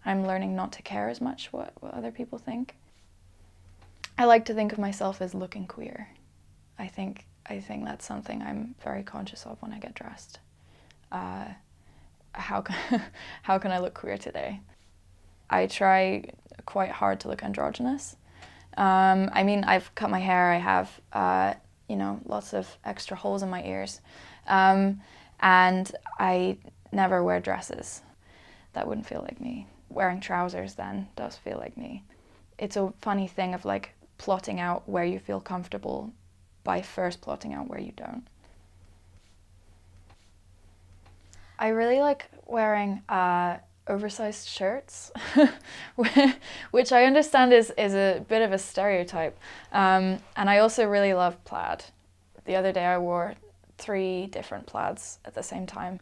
I'm learning not to care as much what other people think. I like to think of myself as looking queer. I think that's something I'm very conscious of when I get dressed. How can I look queer today? I try quite hard to look androgynous. I mean, I've cut my hair, I have, you know, lots of extra holes in my ears. And I never wear dresses. That wouldn't feel like me. Wearing trousers then does feel like me. It's a funny thing of like plotting out where you feel comfortable by first plotting out where you don't. I really like wearing oversized shirts, which I understand is a bit of a stereotype. And I also really love plaid. The other day I wore 3 different plaids at the same time.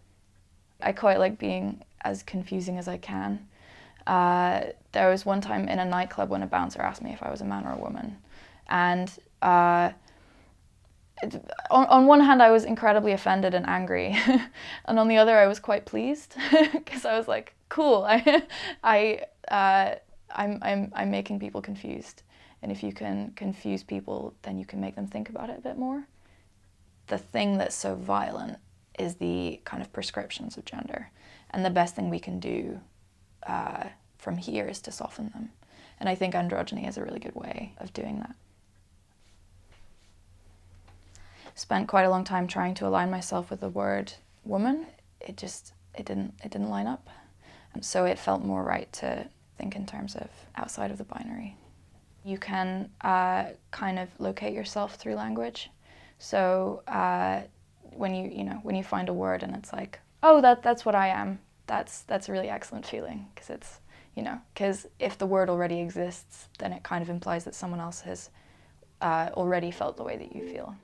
I quite like being as confusing as I can. There was one time in a nightclub when a bouncer asked me if I was a man or a woman. And on one hand I was incredibly offended and angry, and on the other I was quite pleased because I was like, cool, I'm making people confused, and if you can confuse people then you can make them think about it a bit more. The thing that's so violent is the kind of prescriptions of gender, and the best thing we can do from here is to soften them, and I think androgyny is a really good way of doing that. Spent quite a long time trying to align myself with the word woman. It didn't line up. And so it felt more right to think in terms of outside of the binary. You can kind of locate yourself through language. So when you find a word and it's like, oh, that's what I am, that's a really excellent feeling, because it's, because if the word already exists, then it kind of implies that someone else has already felt the way that you feel.